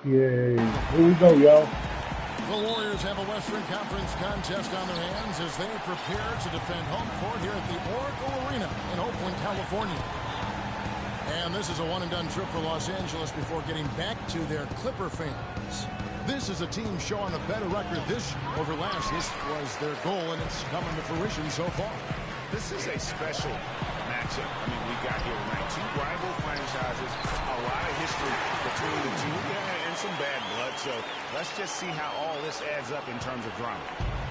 Yay. Here we go, y'all. The Warriors have a Western Conference contest on their hands as they prepare to defend home court here at the Oracle Arena in Oakland, California. And this is a one-and-done trip for Los Angeles before getting back to their Clipper fans. This is a team showing a better record this year over last. This was their goal, and it's coming to fruition so far. This is a special matchup. I mean, we got here tonight two rival franchises, a lot of history between the two, and some bad blood. So let's just see how all this adds up in terms of drama.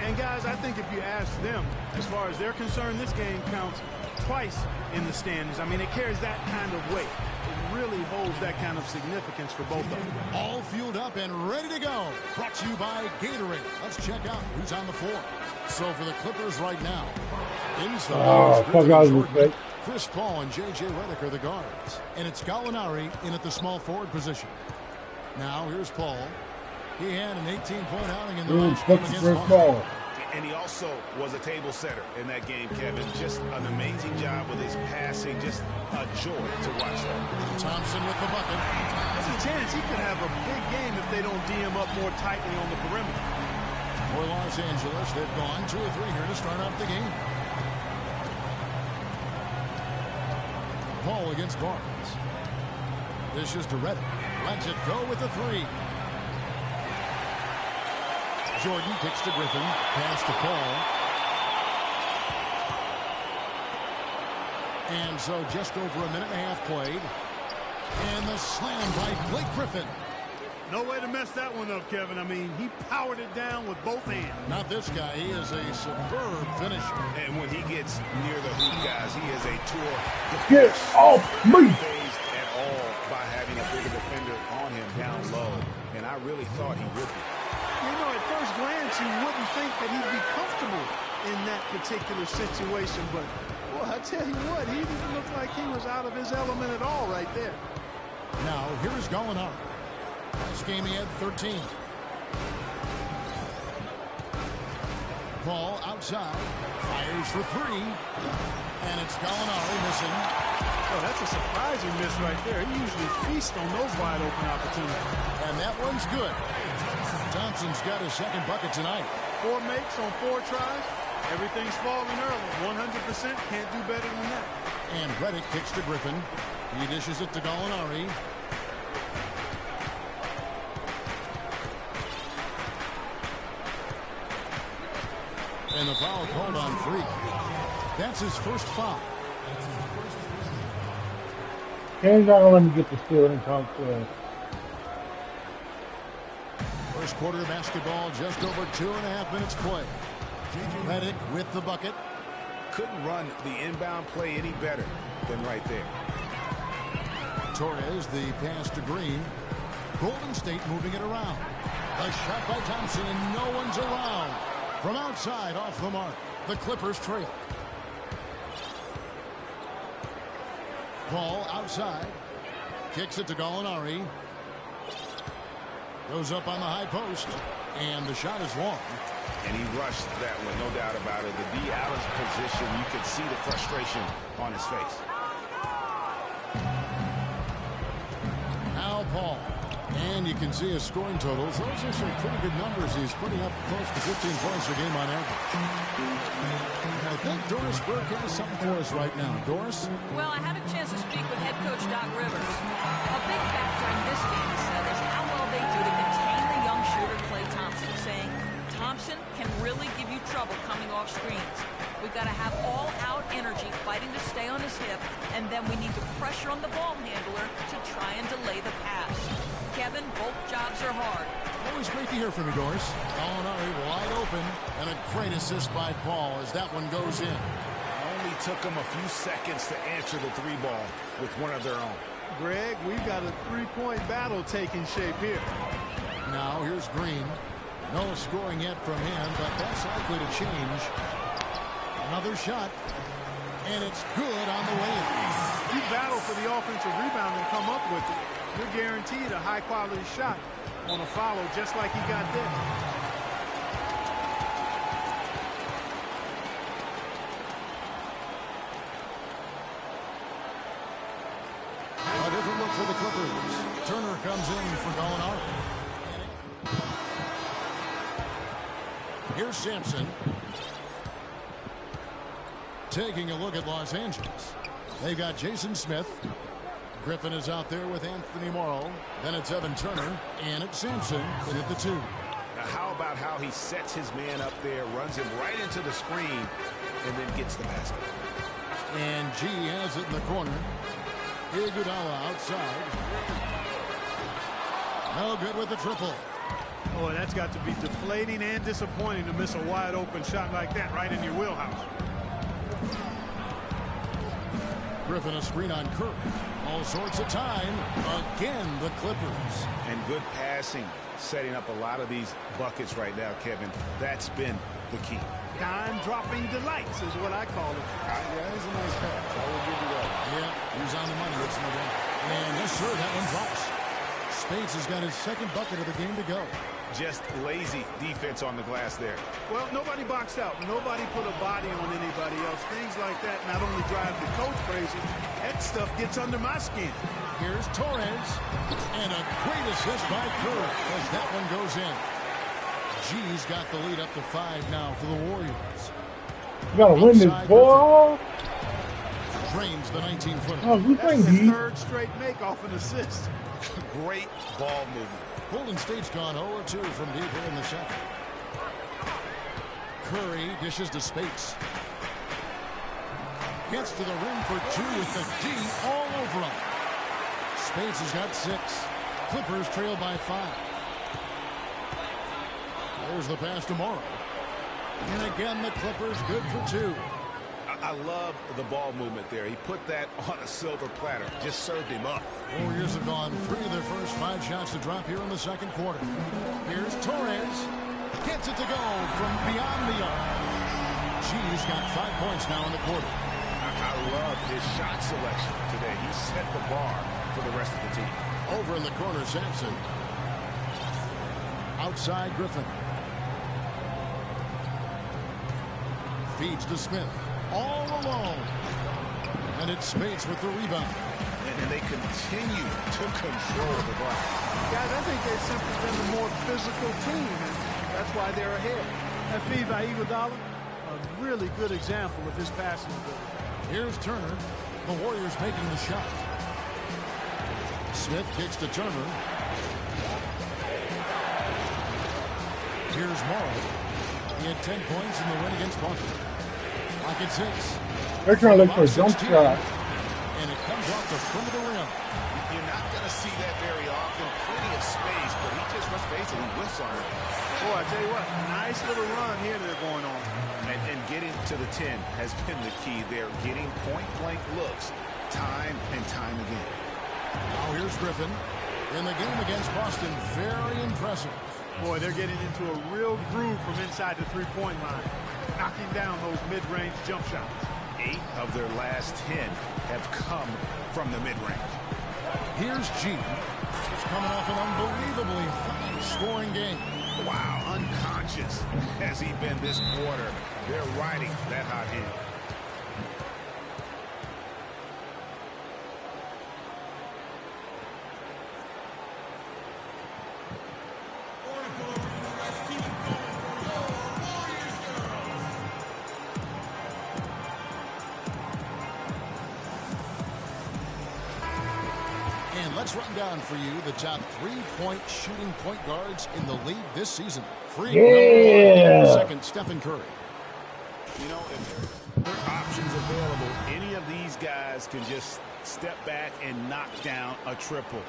And guys, I think if you ask them, as far as they're concerned, this game counts twice in the standings. I mean, it carries that kind of weight. It really holds that kind of significance for both of them. All fueled up and ready to go. Brought to you by Gatorade. Let's check out who's on the floor. So for the Clippers right now, inside, Chris Paul and J.J. Redick are the guards. And it's Gallinari in at the small forward position. Now here's Paul. He had an 18-point outing in the last game against Paul. And he also was a table setter in that game, Kevin. Just an amazing job with his passing. Just a joy to watch that. Thompson with the bucket. There's a chance he could have a big game if they don't D him up more tightly on the perimeter. For Los Angeles, they've gone 2 or 3 here to start out the game. Paul against Barnes. This is to Redick. Lets it go with the 3. Jordan kicks to Griffin. Pass to Paul. And so just over a minute and a half played. And the slam by Blake Griffin. No way to mess that one up, Kevin. I mean, he powered it down with both hands. Not this guy. He is a superb finisher. And when he gets near the hoop, guys, he is a tour. Get off me! Phased at all by having a bigger defender on him down low. And I really thought he would be. You know, at first glance, you wouldn't think that he'd be comfortable in that particular situation. But, well, I tell you what, he didn't look like he was out of his element at all right there. Now, here's Gallinari. This game he had 13. Paul outside. Fires for 3. And it's Gallinari missing. Oh, that's a surprising miss right there. He usually feasts on those wide open opportunities. And that one's good. Thompson's got his second bucket tonight. 4 makes on 4 tries. Everything's falling early. 100% can't do better than that. And Redick kicks to Griffin. He dishes it to Gallinari. And the foul called on Freak. That's his first foul. He's not going to let me get the steal anytime soon. First quarter basketball, just over 2.5 minutes play. Redick with the bucket. Couldn't run the inbound play any better than right there. Torres, the pass to Green. Golden State moving it around. A shot by Thompson, and no one's around. From outside, off the mark. The Clippers trail. Paul outside. Kicks it to Gallinari. Goes up on the high post. And the shot is long. And he rushed that one, no doubt about it. The D. Allen's position, you could see the frustration on his face. Now Paul. And you can see his scoring totals. Those are some pretty good numbers. He's putting up close to 15 points a game on average. I think Doris Burke has something for us right now. Doris? Well, I had a chance to speak with head coach Doc Rivers. A big factor in this game, he said, is how well they do to contain the young shooter Klay Thompson, saying Thompson can really give you trouble coming off screens. We've got to have all-out energy fighting to stay on his hip, and then we need to pressure on the ball handler to try and delay the pass. Kevin, both jobs are hard. Always great to hear from you, Doris. Gallinari wide open, and a great assist by Paul as that one goes in. Only took them a few seconds to answer the 3-ball with one of their own. Greg, we've got a 3-point battle taking shape here. Now here's Green. No scoring yet from him, but that's likely to change. Another shot, and it's good on the way. You battle for the offensive rebound and come up with it. You're guaranteed a high-quality shot on a follow just like he got there. A different look for the Clippers. Turner comes in for Gallinari. Here's Sampson. Taking a look at Los Angeles. They've got Jason Smith. Griffin is out there with Anthony Morrow. Then it's Evan Turner. And it's Sampson in at the 2. Now, how about how he sets his man up there, runs him right into the screen, and then gets the basket. And G has it in the corner. Iguodala outside. No good with the triple. Boy, that's got to be deflating and disappointing to miss a wide open shot like that right in your wheelhouse. Griffin a screen on Curry. All sorts of time. Again, the Clippers. And good passing, setting up a lot of these buckets right now, Kevin. That's been the key. Dime-dropping delights is what I call it. Yeah, it's a nice pass. I will give you that. Yeah, he's on the money. It's no doubt. And yes, sir, that one drops. Spades has got his second bucket of the game to go. Just lazy defense on the glass there. Well, nobody boxed out. Nobody put a body on anybody else. Things like that not only drive the coach crazy, that stuff gets under my skin. Here's Torres. And a great assist by Curry as that one goes in. G's got the lead up to 5 now for the Warriors. You gotta win this ball. Drains the 19-footer. Oh, you That's think his he? third straight make off an assist. Great ball movement. Golden State's gone 0-2 from deep here in the second. Curry dishes to Speights. Gets to the rim for 2 with the D all over him. Speights has got 6. Clippers trail by 5. There's the pass to Morrow. And again, the Clippers good for 2. I love the ball movement there. He put that on a silver platter. Just served him up. Warriors have gone 3 of their first 5 shots to drop here in the second quarter. Here's Torres. Gets it to go from beyond the arc. G's got 5 points now in the quarter. I love his shot selection today. He set the bar for the rest of the team. Over in the corner, Sampson. Outside, Griffin. Feeds to Smith. All alone. And it's Speights with the rebound. And they continue to control the ball. Guys, I think they've simply been the more physical team, and that's why they're ahead. That feed by Iguodala, a really good example of his passing ability. Here's Turner. The Warriors making the shot. Smith kicks to Turner. Here's Morrow. He had 10 points in the win against Boston. Pocket 6. They're trying to look for a jump 16. shot. And it comes off the front of the rim. You're not going to see that very often. Plenty of space, but he just, let's face it, he whiffs on it. Boy, I tell you what, nice little run here they're going on. And getting to the 10 has been the key. They're getting point-blank looks time and time again. Now here's Griffin. In the game against Boston, very impressive. Boy, they're getting into a real groove from inside the three-point line, knocking down those mid-range jump shots. 8 of their last 10 have come from the mid-range. Here's G. He's coming off an unbelievably high-scoring game. Wow, unconscious has he been this quarter. They're riding that hot hand. Let's run down for you the top 3-point shooting point guards in the league this season. Free Yeah. second, Stephen Curry. You know, if there are options available, any of these guys can just step back and knock down a triple.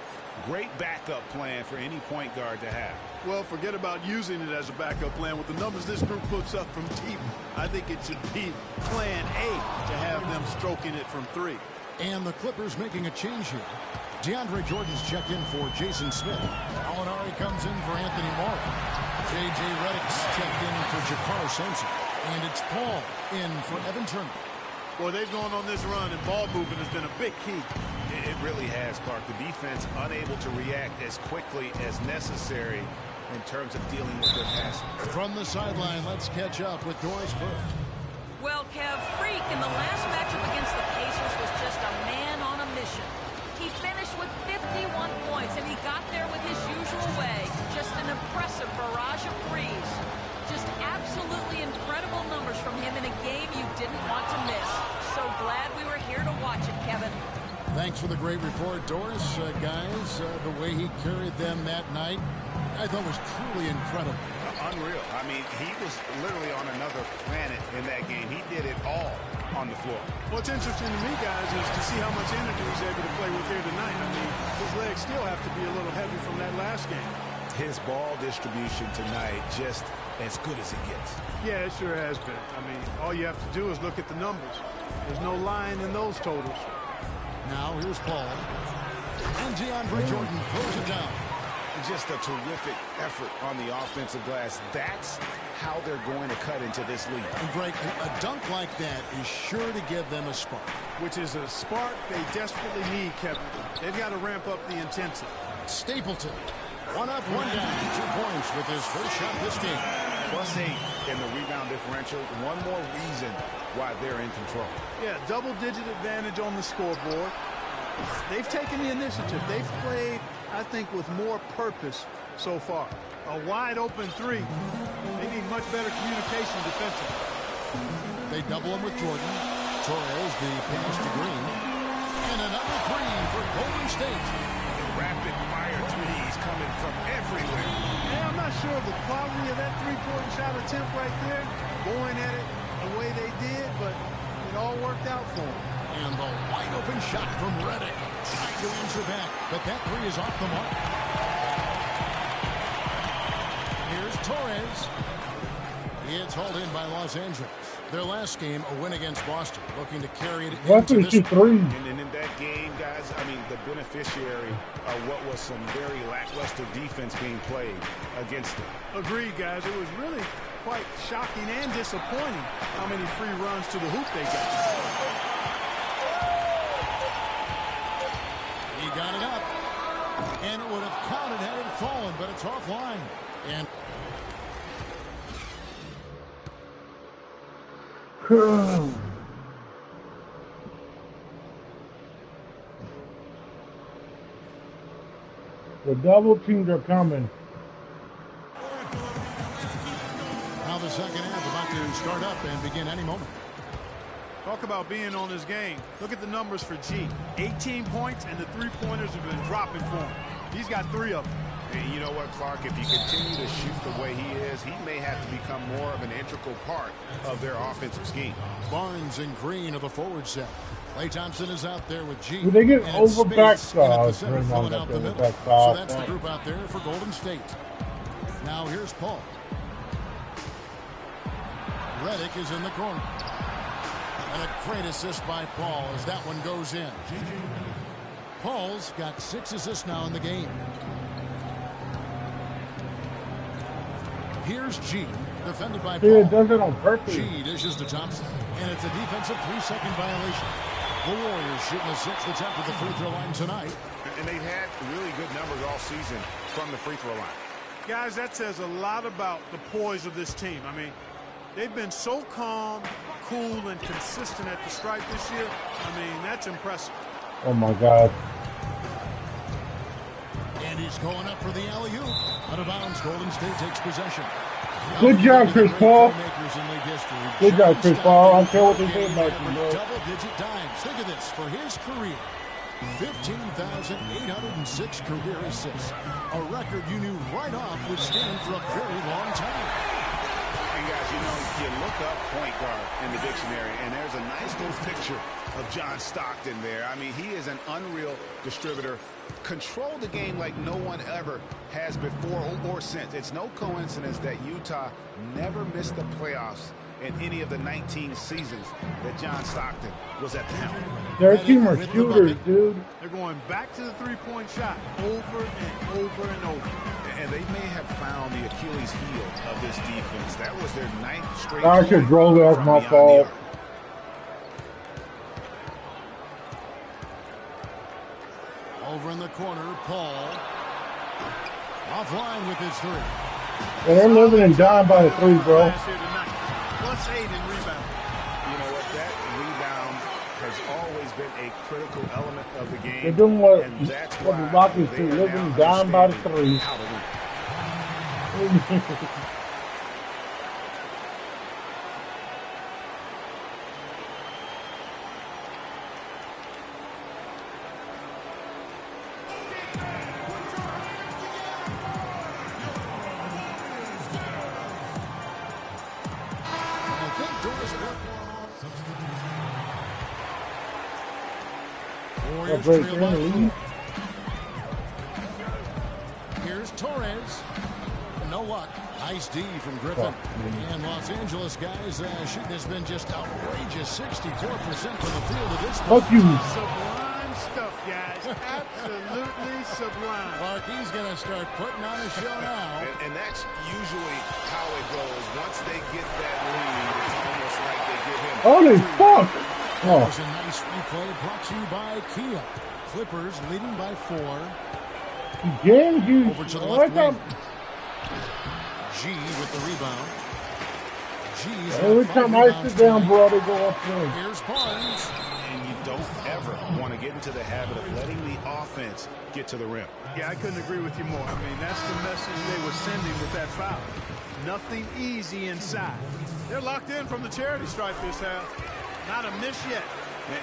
Great backup plan for any point guard to have. Well, forget about using it as a backup plan. With the numbers this group puts up from deep, I think it should be plan A to have them stroking it from 3. And the Clippers making a change here. DeAndre Jordan's checked in for Jason Smith. Alinari comes in for Anthony Morrow. J.J. Redick's checked in for Jakar Sampson. And it's Paul in for Evan Turner. Boy, they've gone on this run, and ball movement has been a big key. It really has, Clark. The defense unable to react as quickly as necessary in terms of dealing with their passing. From the sideline, let's catch up with Doris Burke. Well, Kev, Freak in the last matchup against the Pacers was just a man on a mission. He finished with 51 points, and he got there with his usual way. Just an impressive barrage of threes. Just absolutely incredible numbers from him in a game you didn't want to miss. So glad we were here to watch it, Kevin. Thanks for the great report, Doris. Guys, the way he carried them that night, I thought was truly incredible. Unreal. I mean, he was literally on another planet in that game. He did it all on the floor. What's interesting to me, guys, is to see how much energy he's able to play with here tonight. I mean, his legs still have to be a little heavy from that last game. His ball distribution tonight just as good as it gets. Yeah, it sure has been. I mean, all you have to do is look at the numbers. There's no line in those totals. Now here's Paul. And DeAndre Jordan throws it down. Just a terrific effort on the offensive glass. That's how they're going to cut into this league. And Greg, a dunk like that is sure to give them a spark. Which is a spark they desperately need, Kevin. They've got to ramp up the intensity. Stapleton, one up, one down, 2 points with his first shot this game. +8 in the rebound differential. One more reason why they're in control. Yeah, double-digit advantage on the scoreboard. They've taken the initiative. They've played, I think, with more purpose so far. A wide-open three. They need much better communication defensively. They double him with Jordan. Torres, the pass to Green. And another three for Golden State. Rapid-fire threes coming from everywhere. Yeah, I'm not sure of the quality of that three-point shot attempt right there, going at it the way they did, but it all worked out for them. And the wide-open shot from Redick. Trying to answer back, but that three is off the mark. Here's Torres. It's hauled in by Los Angeles. Their last game, a win against Boston, looking to carry it into this. And in that game, guys, I mean, the beneficiary of what was some very lackluster defense being played against them. Agreed, guys. It was really quite shocking and disappointing how many free runs to the hoop they got. He got it up. And it would have counted had it fallen, but it's offline. And the double teams are coming. now the second half about to start up and begin any moment. Talk about being on his game. Look at the numbers for G. 18 points, and the three-pointers have been dropping for him. He's got 3 of them. And you know what, Clark? If you continue to shoot the way he is, he may have to become more of an integral part of their offensive scheme. Barnes and Green of the forward set. Klay Thompson is out there with G. Do they get and it's over Space in at the back? center, filling out the middle. So that's the group out there for Golden State. Now here's Paul. Redick is in the corner. And a great assist by Paul as that one goes in. Paul's got 6 assists now in the game. Here's G, defended by Paul. It does it on purpose. G dishes to Thompson, and it's a defensive 3-second violation. The Warriors shooting a 6th attempt at the free throw line tonight. And they've had really good numbers all season from the free throw line. Guys, that says a lot about the poise of this team. I mean, they've been so calm, cool, and consistent at the stripe this year. I mean, that's impressive. Oh, my God. And he's going up for the alley-oop. Out of bounds, Golden State takes possession. Good job, Chris Paul. Good job, Chris Paul. I don't care what they say about you, bro. Double-digit dimes. Think of this. For his career, 15,806 career assists. A record you knew right off would stand for a very long time. And guys, you know, you look up point guard in the dictionary, and there's a nice little picture of John Stockton there. I mean, he is an unreal distributor. Controlled the game like no one ever has before or since. It's no coincidence that Utah never missed the playoffs in any of the 19 seasons that John Stockton was at the helm. Their team are shooters, dude. They're going back to the three-point shot over and over and over. And they may have found the Achilles heel of this defense. That was their 9th straight. I should drove it off my fault. Over in the corner, Paul. Offline with his 3. Yeah, they're living and dying by the 3, bro. +8 in rebound. You know what? That rebound has always been a critical element of the game. They're doing what that's the Rockets do, living and dying by the 3. Warriors break trail by in, 4. Here's Torres. No luck. Nice D from Griffin. And Los Angeles guys shooting has been just outrageous. 64% from the field at this point. Fuck you. Sublime stuff, guys. Absolutely sublime. Clarkie's going to start putting on a show now. And that's usually how it goes. Once they get that lead, it's almost like they give him. Holy fuck! Oh, There's a nice replay brought to you by Kia. Clippers leading by 4. again, you. Over to the I left thought- wing. G with the rebound. G's Every got 5 time I rebounds sit down, tonight. bro, they go up there. Here's Barnes. And you don't ever want to get into the habit of letting the offense get to the rim. Yeah, I couldn't agree with you more. I mean, that's the message they were sending with that foul. Nothing easy inside. They're locked in from the charity stripe this half. Not a miss yet.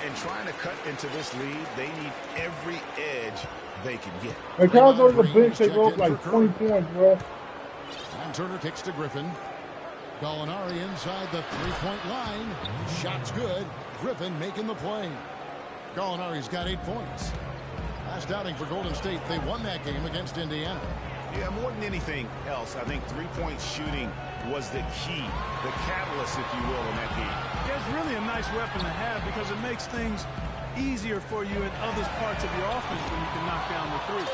And trying to cut into this lead, they need every edge they can get. They can't go to the bench, they go up like 20 points, bro. And Turner kicks to Griffin. Gallinari inside the three-point line. Shot's good. Griffin making the play. Gallinari's got 8 points. Last outing for Golden State, they won that game against Indiana. Yeah, more than anything else, I think three-point shooting was the key, the catalyst, if you will, in that game. Yeah, it's really a nice weapon to have because it makes things easier for you in other parts of your offense when you can knock down the three.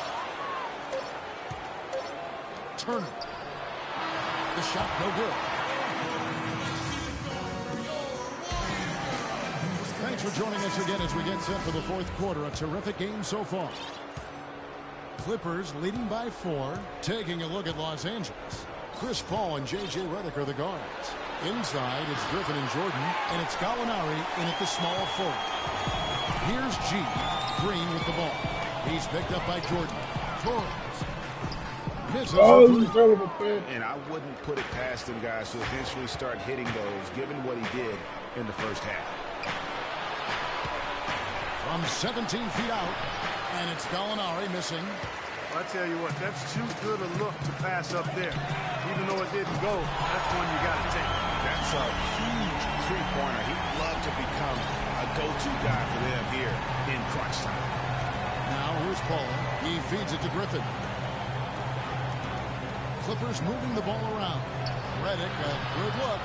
Turner. The shot no good. Thanks for joining us again as we get set for the fourth quarter. A terrific game so far. Clippers leading by 4. Taking a look at Los Angeles. Chris Paul and J.J. Redick are the guards. Inside, it's Griffin and Jordan, and it's Gallinari in at the small forward. Here's G. Green with the ball. He's picked up by Jordan. Torres. Misses Oh, the you three. son of a bitch. And I wouldn't put it past them guys to eventually start hitting those, given what he did in the first half. From 17 feet out, and it's Gallinari missing. I tell you what, that's too good a look to pass up there. Even though it didn't go, that's one you got to take. That's a huge three-pointer. He'd love to become a go-to guy for them here in crunch time. Now here's Paul. He feeds it to Griffin. Clippers moving the ball around. Redick, a good look.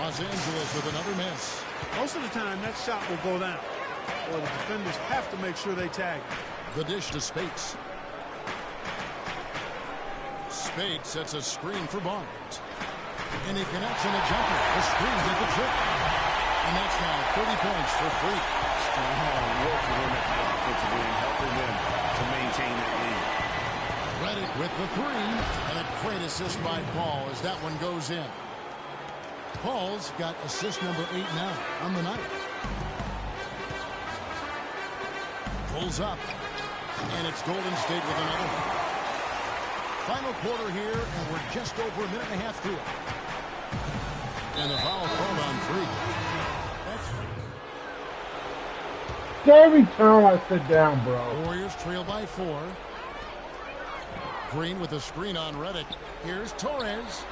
Los Angeles with another miss. Most of the time, that shot will go down. Well, the defenders have to make sure they tag it. The dish to Spates. Spates sets a screen for Barnes. And he connects in a jumper. The screen at the trip. And that's now 30 points for free. Strong work for them at the offensive end, helping them to maintain that lead. Redick with the 3. And a great assist by Paul as that one goes in. Paul's got assist number 8 now on the night. Pulls up. And it's Golden State with another one. Final quarter here, and we're just over a minute and a half through it. And the foul called on Freak. Every time I sit down, bro. Warriors trail by 4. Green with a screen on Redick. Here's Torres.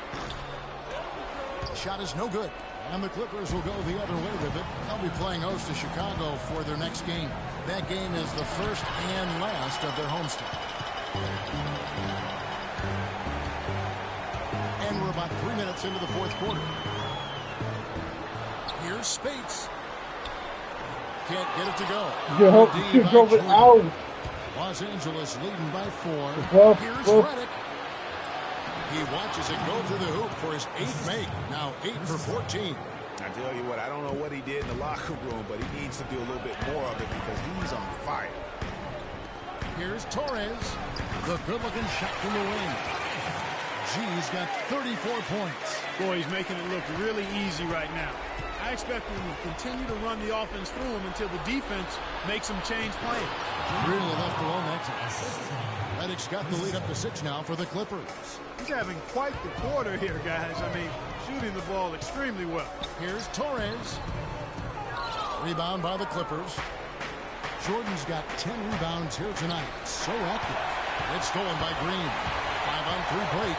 Shot is no good. And the Clippers will go the other way with it. They'll be playing host to Chicago for their next game. That game is the first and last of their homestand. And we're about 3 minutes into the fourth quarter. Here's Spates. Can't get it to go. You hope D you by drove it Jordan. out. Los Angeles leading by 4. Well, Here's well. Redick. He watches it go through the hoop for his 8th make. Now 8 for 14. I tell you what, I don't know what he did in the locker room, but he needs to do a little bit more of it because he's on fire. Here's Torres. The good-looking shot from the wing. G's got 34 points. Boy, he's making it look really easy right now. I expect him to continue to run the offense through him until the defense makes him change plans. Really left alone that time. Redick's got the lead up to 6 now for the Clippers. He's having quite the quarter here, guys. I mean, shooting the ball extremely well. Here's Torres. Rebound by the Clippers. Jordan's got 10 rebounds here tonight. So active. It's stolen by Green. 5-on-3 break.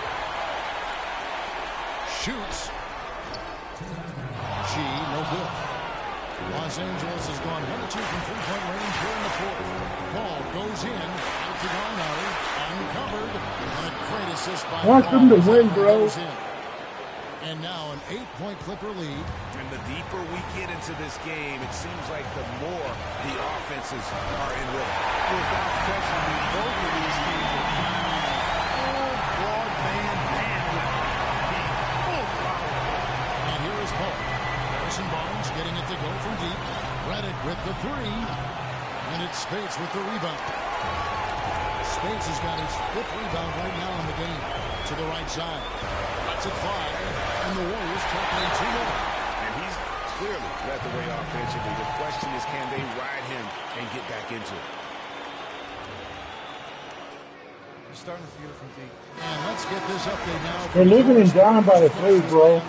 Shoots. G, no good. Los Los Angeles has gone 1 of 2 from three-point range here in the fourth. Ball goes in, out to Gallinari, uncovered, and a great assist by Want Paul. them to win, bro. And now an 8-point Clipper lead. And the deeper we get into this game, it seems like the more the offenses are in rhythm. Without question, both of these teams are full broadband bandwidth. Full throttle. And here is Paul. Harrison Barnes getting it to go from deep. Redick with the three. And it's Speights with the rebound. Speights has got his 5th rebound right now in the game. To the right side. Lets it fly. And the Warriors take in 2 more. And he's clearly led the way offensively. The question is, can they ride him and get back into it? He's starting to feel from deep. And let's get this update now. They're losing him down by the 3, bro.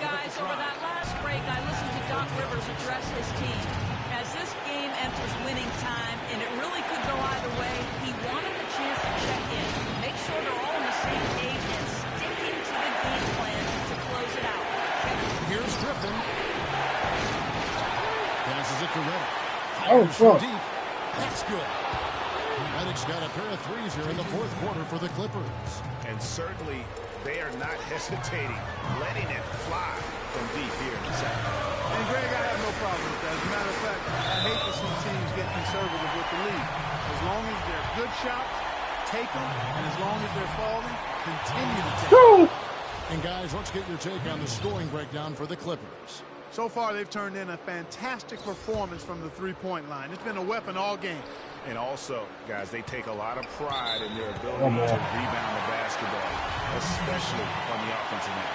Guys, over that last break, I listened to Doc Rivers address his team. As this game enters winning time, and it really could go either way, he wanted the chance to check in, make sure they're all on the same page, and sticking to the game plan to close it out. Here's Griffin. Passes it to Redick. Oh, Fires from fuck. deep. That's good. Redick's got a pair of threes here in the fourth quarter for the Clippers. And certainly, they are not hesitating, letting it fly from deep here in the second. And Greg, I have no problem with that. As a matter of fact, I hate to see teams get conservative with the lead. As long as they're good shots, take them. And as long as they're falling, continue to take them. And guys, let's get your take on the scoring breakdown for the Clippers. So far, they've turned in a fantastic performance from the three-point line. It's been a weapon all game. And also, guys, they take a lot of pride in their ability Oh, man. to rebound the basketball, especially on the offensive end.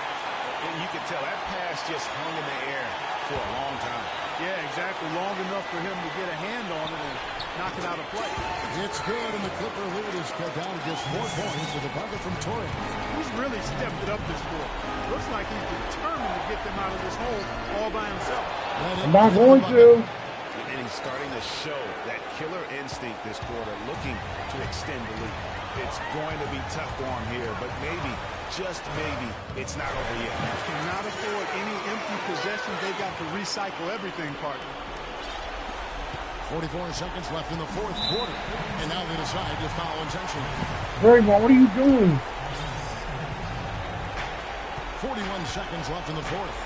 And you can tell that pass just hung in the air for a long time. Yeah, exactly. Long enough for him to get a hand on it and knock it out of play. It's good, and the Clipper lead is cut down to just 4 points with a bucket from Torrey. He's really stepped it up this quarter. Looks like he's determined to get them out of this hole all by himself. I'm not going to. And he's starting to show that killer instinct this quarter, looking to extend the lead. It's going to be tough for him here, but maybe, just maybe, it's not over yet. Cannot afford any empty possessions. They've got to recycle everything, partner. 44 seconds left in the fourth quarter. And now they decide to foul intentionally. Draymond, what are you doing? 41 seconds left in the fourth.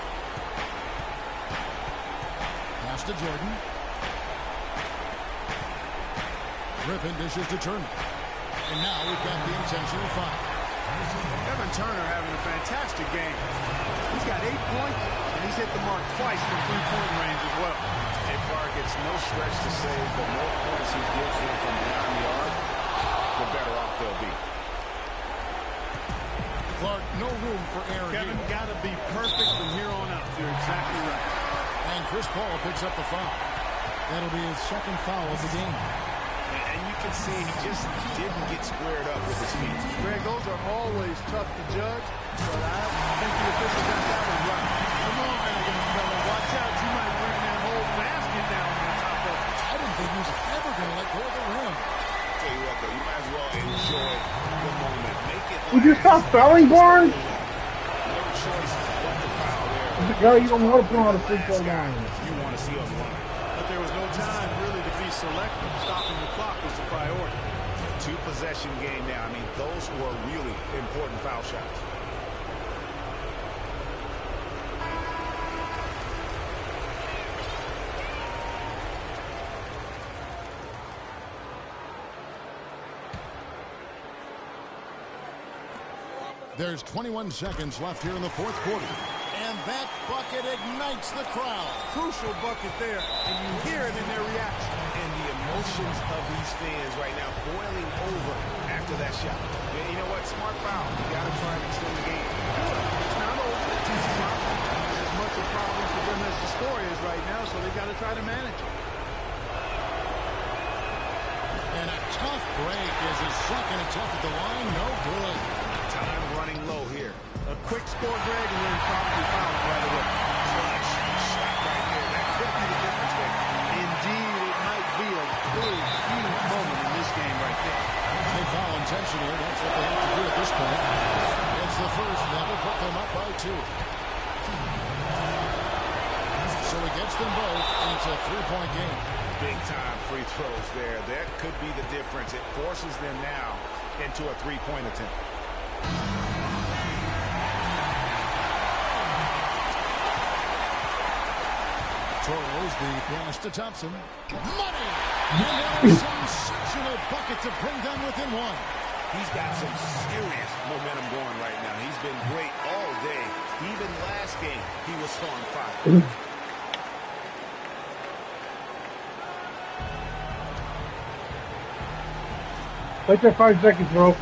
Pass to Jordan. Griffin dishes to Turner. And now we've got the intentional foul. Evan Turner having a fantastic game. He's got 8 points, and he's hit the mark twice from three-point range as well. And Clark, it's no stretch to say the more points he gives them from beyond the arc, the better off they'll be. Clark, no room for error Kevin, here. got to be perfect from here on out. You're exactly right. And Chris Paul picks up the foul. That'll be his second foul of the game. And you can see he just didn't get squared up with his feet. Greg, those are always tough to judge, but I think the official got that one right. Come on, man, young fella. Watch out. You might bring that whole basket down on top of it. I didn't think he was ever going to let go of the rim. Tell you what, though, you might as well enjoy the moment. Make it Would you stop fouling, Barnes? no choice but to foul there. The guy you don't want to put on the free throw line. You want to see on the line. But there was no time really to be selective. Stopping the clock was the priority. 2-possession game now. I mean, those were really important foul shots. There's 21 seconds left here in the fourth quarter. And that bucket ignites the crowd. Crucial bucket there, and you hear it in their reaction. And the emotions of these fans right now boiling over after that shot. Yeah, you know what? Smart foul. You got to try and extend the game. It's not over. It's not as much a problem for them as the score is right now, so they got to try to manage it. And a tough break as his second attempt at the line. No good. Time running low here. A quick score, Greg, and then probably foul right away. Clutch shot right there. That could be the difference maker. Indeed, it might be a big, huge moment in this game right there. They foul intentionally. That's what they have to do at this point. It's the first. That'll put them up by 2. So we gets them both, and it's a three-point game. Big-time free throws there. That could be the difference. It forces them now into a three-point attempt. Torres, the pass to Thompson. Money! And a sensational bucket to bring them within one. He's got some serious momentum going right now. He's been great all day. Even last game, he was so on fire. Take that 5 seconds, bro.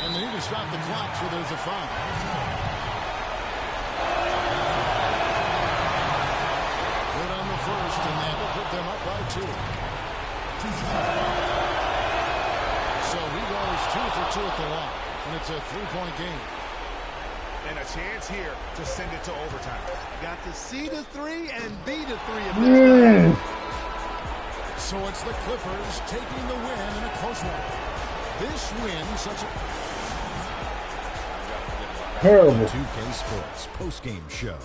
And they need to stop the clock, so there's a foul. Good on the first, and that will put them up by 2. So he goes 2 for 2 at the line, and it's a three-point game. And a chance here to send it to overtime. Got to see the 3 and be the 3 of Yeah. So it's the Clippers taking the win in a close one. This win, such a Terrible. 2K Sports post-game show.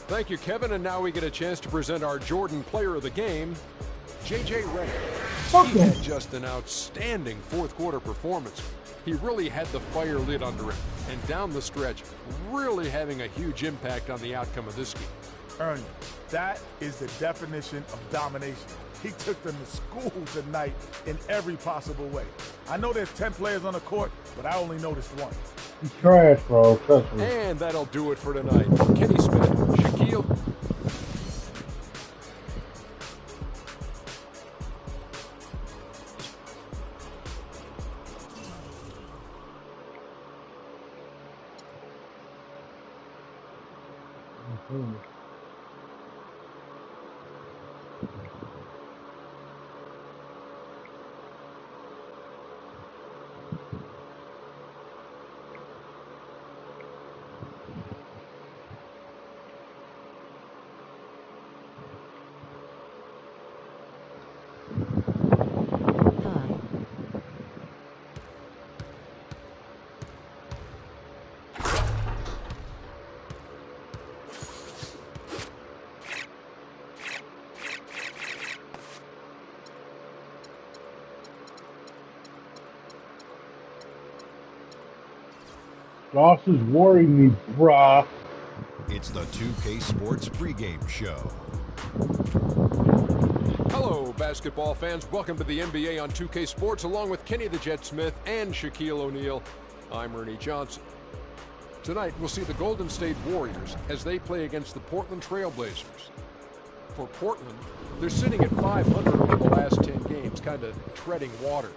Thank you, Kevin. And now we get a chance to present our Jordan Player of the Game, J.J. Redick. He had just an outstanding fourth-quarter performance. He really had the fire lit under him, and down the stretch, really having a huge impact on the outcome of this game. Ernie, that is the definition of domination. He took them to school tonight in every possible way. I know there's 10 players on the court, but I only noticed one. He's trash, bro. Trust me. And that'll do it for tonight. Kenny Smith, Shaquille. Losses worry me, brah. It's the 2K Sports pregame show. Hello, basketball fans. Welcome to the NBA on 2K Sports, along with Kenny the Jet Smith and Shaquille O'Neal. I'm Ernie Johnson. Tonight, we'll see the Golden State Warriors as they play against the Portland Trail Blazers. For Portland, they're sitting at 500 over the last 10 games, kind of treading water.